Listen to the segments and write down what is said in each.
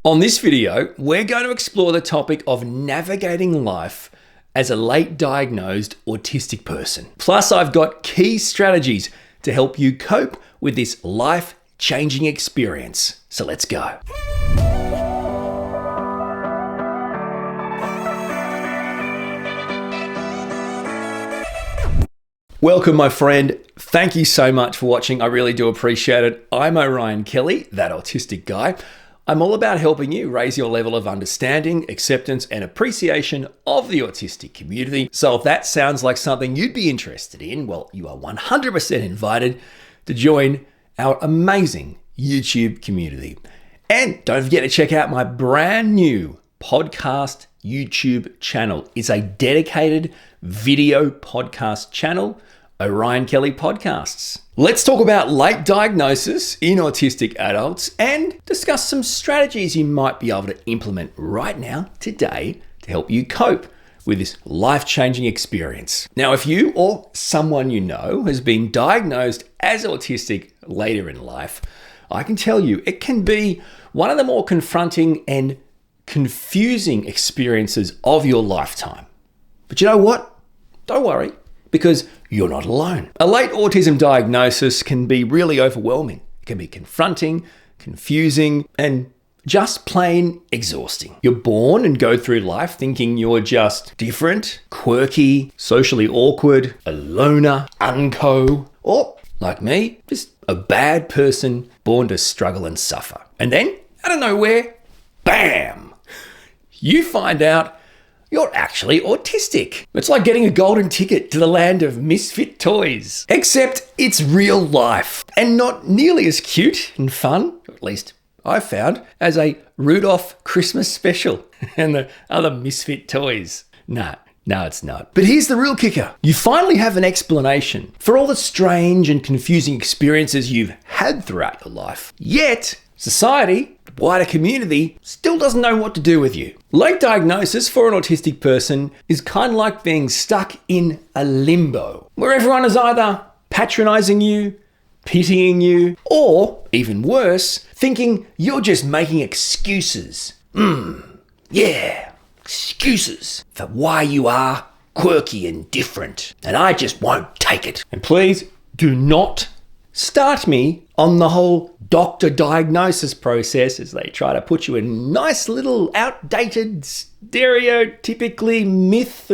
On this video, we're going to explore the topic of navigating life as a late diagnosed autistic person. Plus, I've got key strategies to help you cope with this life-changing experience. So let's go. Welcome, my friend. Thank you so much for watching. I really do appreciate it. I'm Orion Kelly, that autistic guy. I'm all about helping you raise your level of understanding, acceptance, and appreciation of the autistic community. So if that sounds like something you'd be interested in, well, you are 100% invited to join our amazing YouTube community. And don't forget to check out my brand new podcast YouTube channel. It's a dedicated video podcast channel, Orion Kelly Podcasts. Let's talk about late diagnosis in autistic adults and discuss some strategies you might be able to implement right now, today, to help you cope with this life-changing experience. Now, if you or someone you know has been diagnosed as autistic later in life, I can tell you it can be one of the more confronting and confusing experiences of your lifetime. But you know what? Don't worry, because you're not alone. A late autism diagnosis can be really overwhelming. It can be confronting, confusing, and just plain exhausting. You're born and go through life thinking you're just different, quirky, socially awkward, a loner, unco, or, like me, just a bad person born to struggle and suffer. And then, out of nowhere, bam! You find out you're actually autistic. It's like getting a golden ticket to the land of misfit toys. Except it's real life and not nearly as cute and fun, or at least I found, as a Rudolph Christmas special and the other misfit toys. No, it's not. But here's the real kicker. You finally have an explanation for all the strange and confusing experiences you've had throughout your life. Yet, society, the wider community, still doesn't know what to do with you. Late diagnosis for an autistic person is kind of like being stuck in a limbo, where everyone is either patronizing you, pitying you, or, even worse, thinking you're just making excuses. Excuses for why you are quirky and different, and I just won't take it. And please do not start me on the whole doctor diagnosis process as they try to put you in nice little outdated, stereotypically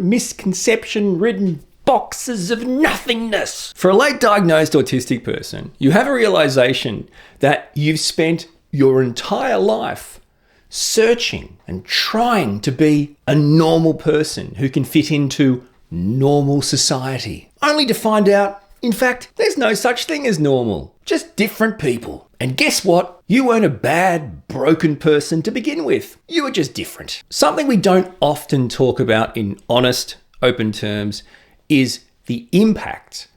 misconception-ridden boxes of nothingness. For a late diagnosed autistic person, you have a realization that you've spent your entire life searching and trying to be a normal person who can fit into normal society, only to find out, in fact, there's no such thing as normal, just different people. And guess what? You weren't a bad, broken person to begin with. You were just different. Something we don't often talk about in honest, open terms is the impact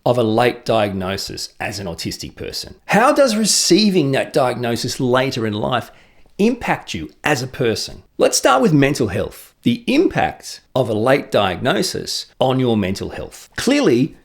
of a late diagnosis as an autistic person. How does receiving that diagnosis later in life impact you as a person? Let's start with mental health. The impact of a late diagnosis on your mental health. Clearly,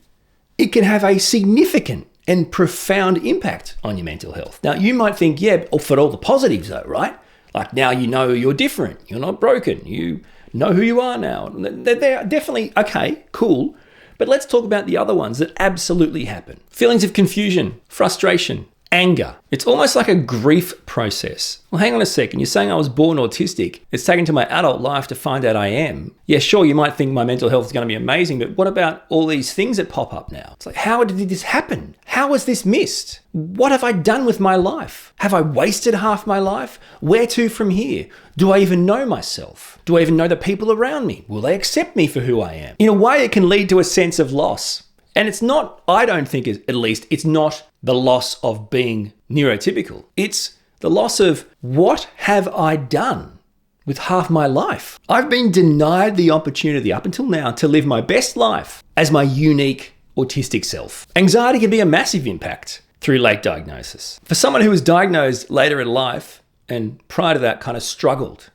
it can have a significant and profound impact on your mental health. Now, you might think, yeah, for all the positives though, right? Like now you know you're different, you're not broken, you know who you are now. They're definitely, okay, cool. But let's talk about the other ones that absolutely happen. Feelings of confusion, frustration, anger. It's almost like a grief process. Well, hang on a second. You're saying I was born autistic. It's taken to my adult life to find out I am. Yeah, sure, you might think my mental health is going to be amazing, but what about all these things that pop up now? It's like, how did this happen? How was this missed? What have I done with my life? Have I wasted half my life? Where to from here? Do I even know myself? Do I even know the people around me? Will they accept me for who I am? In a way, it can lead to a sense of loss. And it's not, I don't think, at least, it's not the loss of being neurotypical. It's the loss of what have I done with half my life? I've been denied the opportunity up until now to live my best life as my unique autistic self. Anxiety can be a massive impact through late diagnosis. For someone who was diagnosed later in life and prior to that kind of struggled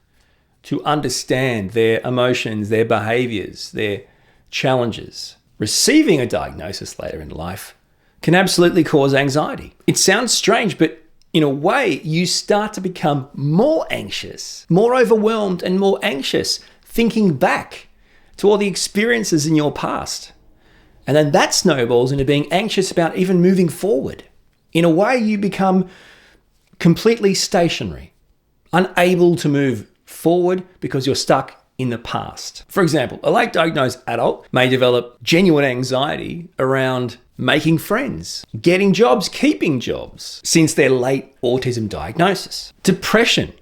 to understand their emotions, their behaviors, their challenges, receiving a diagnosis later in life can absolutely cause anxiety. It sounds strange, but in a way, you start to become more anxious, more overwhelmed and more anxious, thinking back to all the experiences in your past. And then that snowballs into being anxious about even moving forward. In a way, you become completely stationary, unable to move forward because you're stuck in the past. For example, a late diagnosed adult may develop genuine anxiety around making friends, getting jobs, keeping jobs since their late autism diagnosis. Depression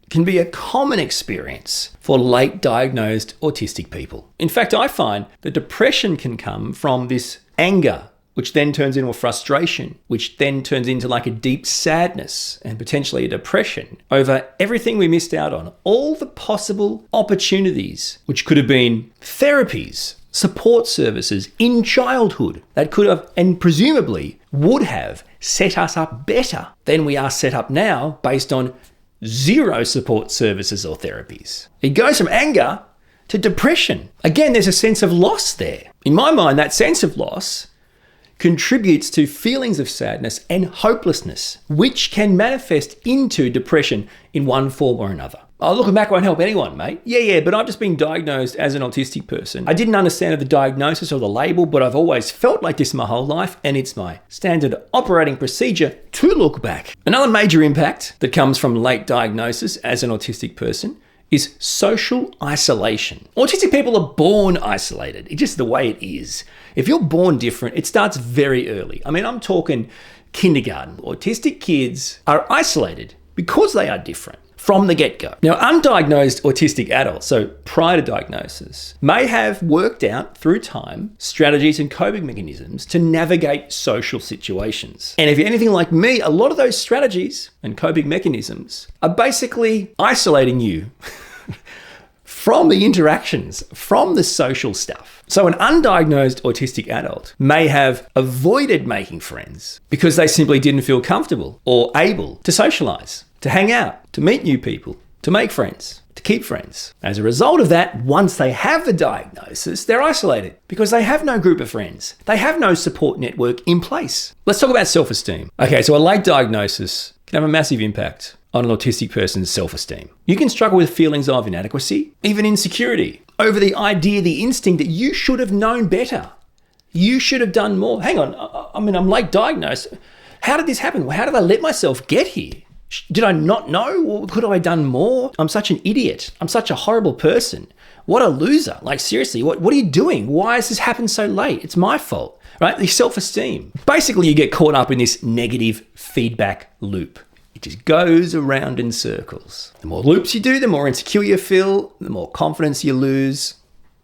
can be a common experience for late diagnosed autistic people. In fact, I find that depression can come from this anger, which then turns into a frustration, which then turns into like a deep sadness and potentially a depression over everything we missed out on, all the possible opportunities, which could have been therapies, support services in childhood that could have and presumably would have set us up better than we are set up now based on zero support services or therapies. It goes from anger to depression. Again, there's a sense of loss there. In my mind, that sense of loss contributes to feelings of sadness and hopelessness, which can manifest into depression in one form or another. Oh, looking back won't help anyone, mate. Yeah, but I've just been diagnosed as an autistic person. I didn't understand the diagnosis or the label, but I've always felt like this my whole life, and it's my standard operating procedure to look back. Another major impact that comes from late diagnosis as an autistic person is social isolation. Autistic people are born isolated. It's just the way it is. If you're born different, it starts very early. I mean, I'm talking kindergarten. Autistic kids are isolated because they are different from the get-go. Now, undiagnosed autistic adults, so prior to diagnosis, may have worked out through time strategies and coping mechanisms to navigate social situations. And if you're anything like me, a lot of those strategies and coping mechanisms are basically isolating you from the interactions, from the social stuff. So an undiagnosed autistic adult may have avoided making friends because they simply didn't feel comfortable or able to socialize, to hang out, to meet new people, to make friends, to keep friends. As a result of that, once they have the diagnosis, they're isolated because they have no group of friends. They have no support network in place. Let's talk about self-esteem. Okay, so a late diagnosis can have a massive impact on an autistic person's self-esteem. You can struggle with feelings of inadequacy, even insecurity, over the idea, the instinct that you should have known better. You should have done more. Hang on, I'm late diagnosed. How did this happen? How did I let myself get here? Did I not know? Or could I have done more? I'm such an idiot. I'm such a horrible person. What a loser. Like, seriously, what are you doing? Why has this happened so late? It's my fault, right? The self-esteem. Basically, you get caught up in this negative feedback loop. It just goes around in circles. The more loops you do, the more insecure you feel, the more confidence you lose.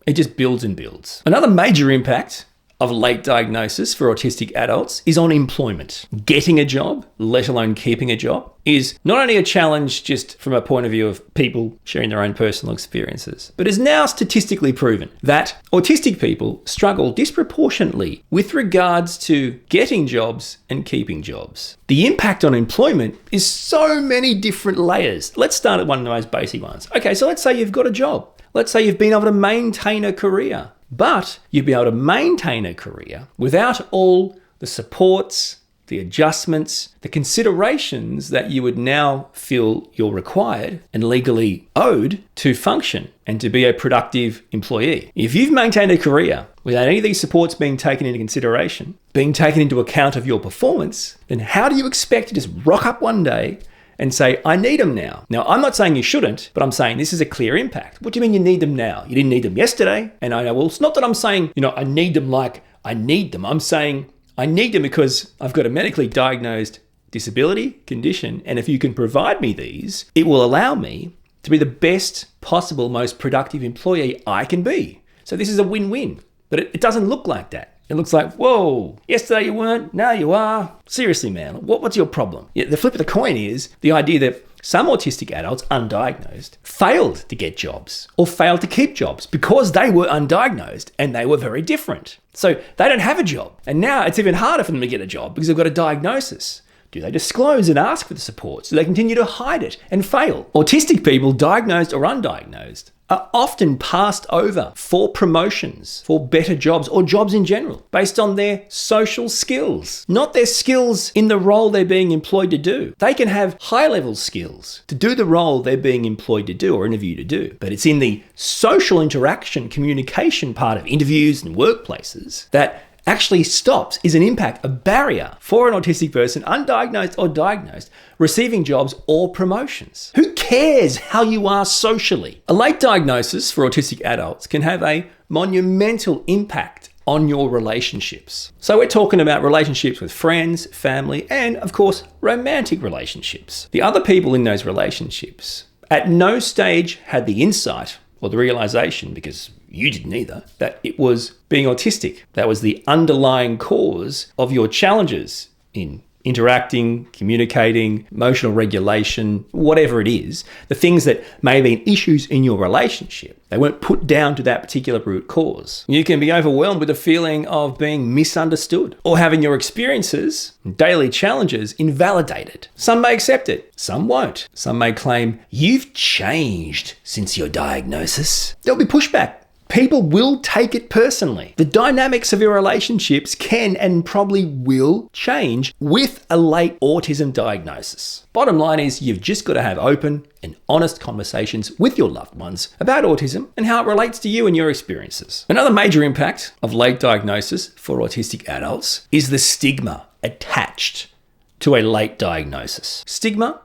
It just builds and builds. Another major impact of late diagnosis for autistic adults is on employment. Getting a job, let alone keeping a job, is not only a challenge just from a point of view of people sharing their own personal experiences, but is now statistically proven that autistic people struggle disproportionately with regards to getting jobs and keeping jobs. The impact on employment is so many different layers. Let's start at one of the most basic ones. Okay, so let's say you've got a job. Let's say you've been able to maintain a career. But you'd be able to maintain a career without all the supports, the adjustments, the considerations that you would now feel you're required and legally owed to function and to be a productive employee. If you've maintained a career without any of these supports being taken into consideration, being taken into account of your performance, then how do you expect to just rock up one day and say, I need them now? Now, I'm not saying you shouldn't, but I'm saying this is a clear impact. What do you mean you need them now? You didn't need them yesterday. And I know, well, it's not that I'm saying, I need them like I need them. I'm saying I need them because I've got a medically diagnosed disability condition. And if you can provide me these, it will allow me to be the best possible, most productive employee I can be. So this is a win-win, but it doesn't look like that. It looks like, whoa, yesterday you weren't, now you are. Seriously, man, what's your problem? Yeah, the flip of the coin is the idea that some autistic adults, undiagnosed, failed to get jobs or failed to keep jobs because they were undiagnosed and they were very different. So they don't have a job. And now it's even harder for them to get a job because they've got a diagnosis. Do they disclose and ask for the support? Do they continue to hide it and fail? Autistic people, diagnosed or undiagnosed, are often passed over for promotions, for better jobs, or jobs in general, based on their social skills, not their skills in the role they're being employed to do. They can have high-level skills to do the role they're being employed to do or interviewed to do, but it's in the social interaction, communication part of interviews and workplaces that actually stops, is an impact, a barrier for an autistic person, undiagnosed or diagnosed, receiving jobs or promotions. Who cares how you are socially? A late diagnosis for autistic adults can have a monumental impact on your relationships. So we're talking about relationships with friends, family, and of course, romantic relationships. The other people in those relationships at no stage had the insight or the realization, because you didn't either, that it was being autistic. That was the underlying cause of your challenges in interacting, communicating, emotional regulation, whatever it is, the things that may have been issues in your relationship. They weren't put down to that particular root cause. You can be overwhelmed with a feeling of being misunderstood or having your experiences, daily challenges invalidated. Some may accept it, some won't. Some may claim, you've changed since your diagnosis. There'll be pushback. People will take it personally. The dynamics of your relationships can and probably will change with a late autism diagnosis. Bottom line is you've just got to have open and honest conversations with your loved ones about autism and how it relates to you and your experiences. Another major impact of late diagnosis for autistic adults is the stigma attached to a late diagnosis. Stigma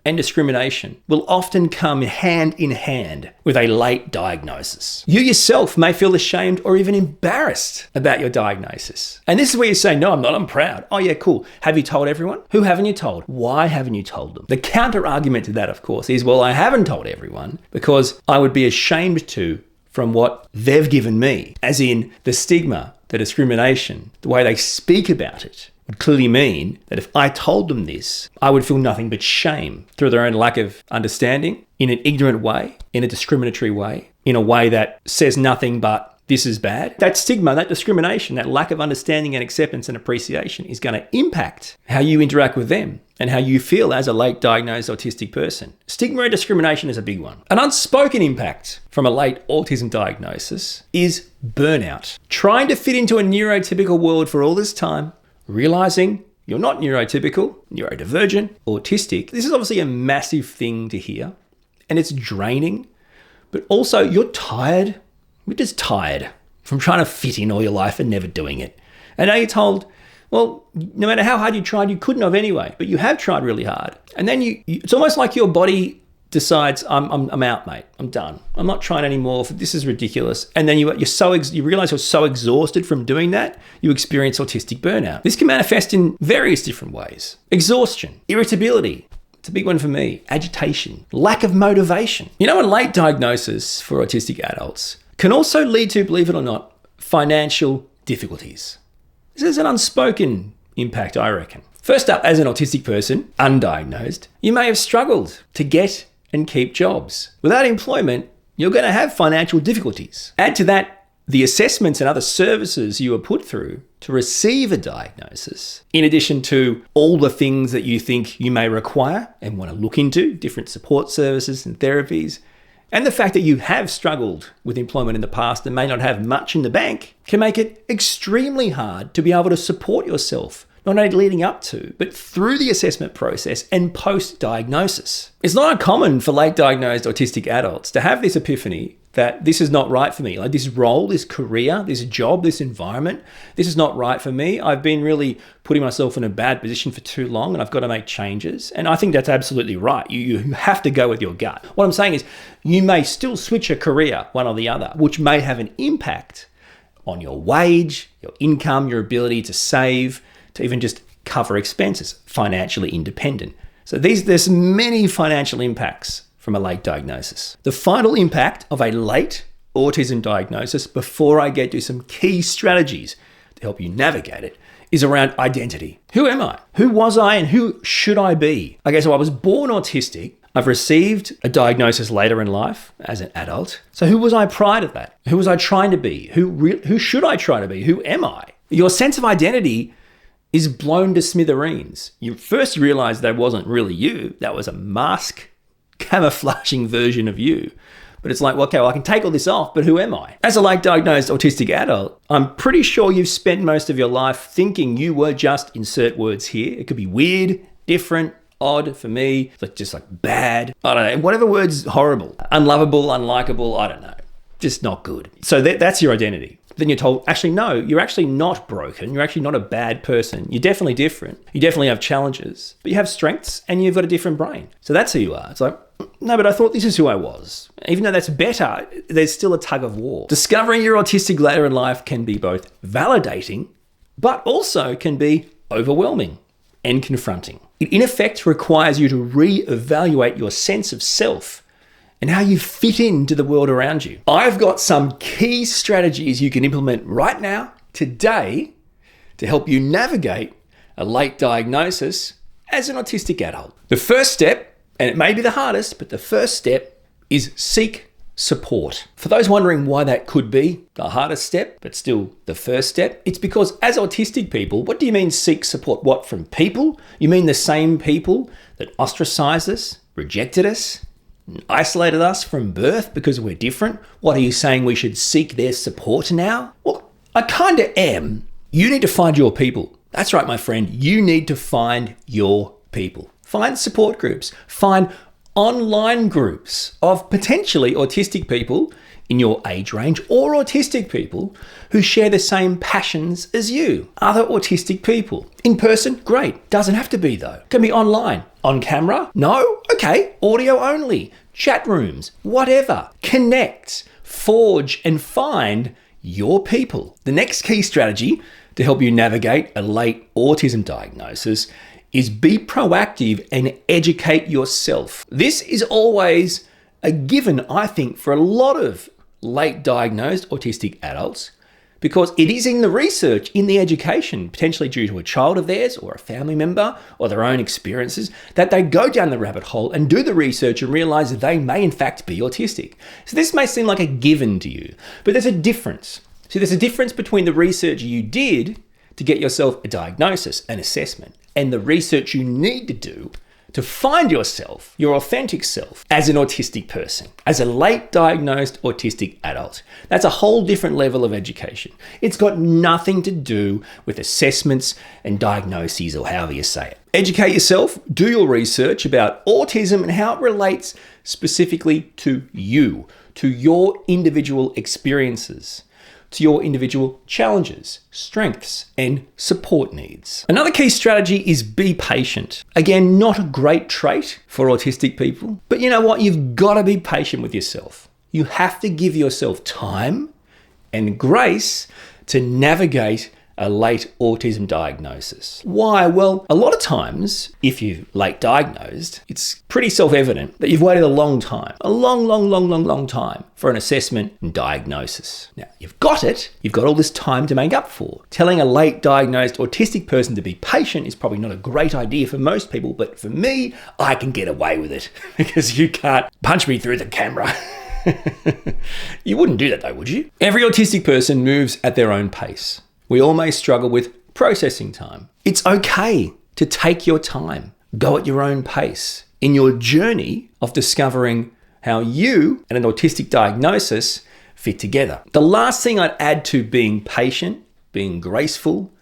and discrimination will often come hand in hand with a late diagnosis. You yourself may feel ashamed or even embarrassed about your diagnosis. And this is where you say, no, I'm not, I'm proud. Oh yeah, cool. Have you told everyone? Who haven't you told? Why haven't you told them? The counter argument to that, of course, is, well, I haven't told everyone because I would be ashamed to from what they've given me, as in the stigma, the discrimination, the way they speak about it would clearly mean that if I told them this, I would feel nothing but shame through their own lack of understanding, in an ignorant way, in a discriminatory way, in a way that says nothing but this is bad. That stigma, that discrimination, that lack of understanding and acceptance and appreciation is going to impact how you interact with them and how you feel as a late diagnosed autistic person. Stigma and discrimination is a big one. An unspoken impact from a late autism diagnosis is burnout. Trying to fit into a neurotypical world for all this time, realizing you're not neurotypical, neurodivergent, autistic. This is obviously a massive thing to hear, and it's draining, but also you're tired. You're just tired from trying to fit in all your life and never doing it. And now you're told, well, no matter how hard you tried, you couldn't have anyway, but you have tried really hard. And then it's almost like your body decides, I'm out, mate. I'm done. I'm not trying anymore. This is ridiculous. And then you realize you're so exhausted from doing that, you experience autistic burnout. This can manifest in various different ways. Exhaustion, irritability. It's a big one for me. Agitation, lack of motivation. You know, a late diagnosis for autistic adults can also lead to, believe it or not, financial difficulties. This is an unspoken impact, I reckon. First up, as an autistic person, undiagnosed, you may have struggled to get and keep jobs. Without employment, you're going to have financial difficulties. Add to that the assessments and other services you were put through to receive a diagnosis, in addition to all the things that you think you may require and want to look into, different support services and therapies, and the fact that you have struggled with employment in the past and may not have much in the bank can make it extremely hard to be able to support yourself, not only leading up to, but through the assessment process and post-diagnosis. It's not uncommon for late diagnosed autistic adults to have this epiphany that this is not right for me. Like this role, this career, this job, this environment, this is not right for me. I've been really putting myself in a bad position for too long and I've got to make changes. And I think that's absolutely right. You have to go with your gut. What I'm saying is you may still switch a career, one or the other, which may have an impact on your wage, your income, your ability to save, to even just cover expenses, financially independent. So there's many financial impacts from a late diagnosis. The final impact of a late autism diagnosis, before I get to some key strategies to help you navigate it, is around identity. Who am I? Who was I and who should I be? Okay, so I was born autistic. I've received a diagnosis later in life as an adult. So who was I prior to that? Who was I trying to be? Who should I try to be? Who am I? Your sense of identity is blown to smithereens. You first realize that wasn't really you. That was a mask camouflaging version of you. But it's like, well, okay, well, I can take all this off, but who am I? As a late diagnosed autistic adult, I'm pretty sure you've spent most of your life thinking you were just, insert words here. It could be weird, different, odd for me, like just like bad. I don't know, whatever word's horrible, unlovable, unlikable, I don't know. Just not good. So that's your identity. Then you're told, actually, no, you're actually not broken. You're actually not a bad person. You're definitely different. You definitely have challenges, but you have strengths and you've got a different brain. So that's who you are. It's like, no, but I thought this is who I was. Even though that's better, there's still a tug of war. Discovering you're autistic later in life can be both validating, but also can be overwhelming and confronting. It in effect requires you to re-evaluate your sense of self and how you fit into the world around you. I've got some key strategies you can implement right now, today, to help you navigate a late diagnosis as an autistic adult. The first step, and it may be the hardest, but the first step is seek support. For those wondering why that could be the hardest step, but still the first step, it's because as autistic people, what do you mean seek support? What, from people? You mean the same people that ostracized us, rejected us, isolated us from birth because we're different? What are you saying, we should seek their support now? Well, I kind of am. You need to find your people. That's right, my friend. You need to find your people. Find support groups. Find online groups of potentially autistic people in your age range or autistic people who share the same passions as you. Other autistic people. In person, great. Doesn't have to be though. Can be online. On camera? No? Okay. Audio only. Chat rooms. Whatever. Connect, forge, and find your people. The next key strategy to help you navigate a late autism diagnosis is be proactive and educate yourself. This is always a given, I think, for a lot of late diagnosed autistic adults, because it is in the research, in the education, potentially due to a child of theirs or a family member or their own experiences, that they go down the rabbit hole and do the research and realize that they may in fact be autistic. So this may seem like a given to you, but there's a difference. See, there's a difference between the research you did to get yourself a diagnosis, an assessment, and the research you need to do to find yourself, your authentic self, as an autistic person, as a late diagnosed autistic adult. That's a whole different level of education. It's got nothing to do with assessments and diagnoses, or however you say it. Educate yourself, do your research about autism and how it relates specifically to you, to your individual experiences, to your individual challenges, strengths, and support needs. Another key strategy is be patient. Again, not a great trait for autistic people, but you know what? You've got to be patient with yourself. You have to give yourself time and grace to navigate a late autism diagnosis. Why? Well, a lot of times, if you're late diagnosed, it's pretty self-evident that you've waited a long time, a long time for an assessment and diagnosis. Now, you've got it. You've got all this time to make up for. Telling a late diagnosed autistic person to be patient is probably not a great idea for most people, but for me, I can get away with it because you can't punch me through the camera. You wouldn't do that though, would you? Every autistic person moves at their own pace. We all may struggle with processing time. It's okay to take your time, go at your own pace in your journey of discovering how you and an autistic diagnosis fit together. The last thing I'd add to being patient, being graceful,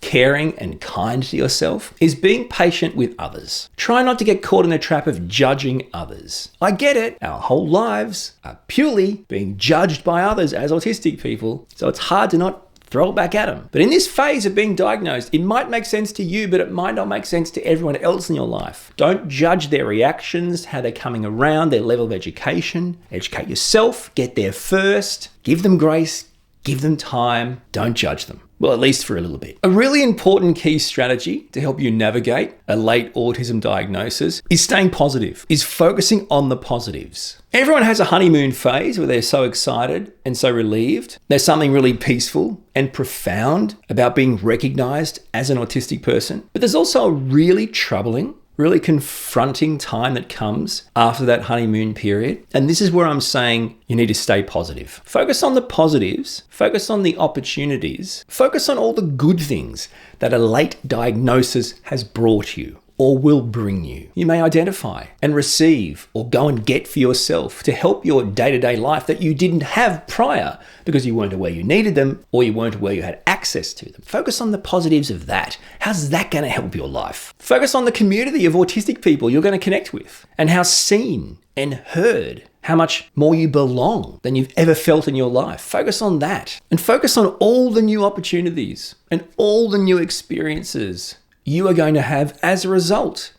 caring and kind to yourself is being patient with others. Try not to get caught in the trap of judging others. I get it. Our whole lives are purely being judged by others as autistic people, so it's hard to not throw it back at them. But in this phase of being diagnosed, it might make sense to you, but it might not make sense to everyone else in your life. Don't judge their reactions, how they're coming around, their level of education. Educate yourself, get there first, give them grace, give them time, don't judge them. Well, at least for a little bit. A really important key strategy to help you navigate a late autism diagnosis is staying positive, is focusing on the positives. Everyone has a honeymoon phase where they're so excited and so relieved. There's something really peaceful and profound about being recognized as an autistic person. But there's also a really troubling really confronting time that comes after that honeymoon period. And this is where I'm saying you need to stay positive. Focus on the positives, focus on the opportunities, focus on all the good things that a late diagnosis has brought you or will bring you. You may identify and receive or go and get for yourself to help your day-to-day life that you didn't have prior because you weren't aware you needed them or you weren't aware you had access to them. Focus on the positives of that. How's that going to help your life? Focus on the community of autistic people you're going to connect with and how seen and heard, how much more you belong than you've ever felt in your life. Focus on that and focus on all the new opportunities and all the new experiences you are going to have as a result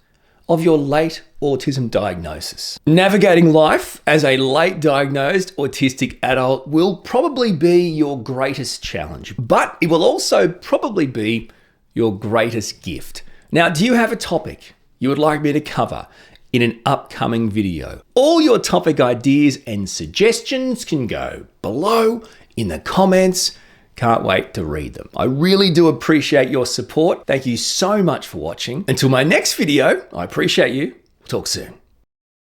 of your late autism diagnosis. Navigating life as a late diagnosed autistic adult will probably be your greatest challenge, but it will also probably be your greatest gift. Now, do you have a topic you would like me to cover in an upcoming video? All your topic ideas and suggestions can go below in the comments. Can't wait to read them. I really do appreciate your support. Thank you so much for watching. Until my next video, I appreciate you. We'll talk soon.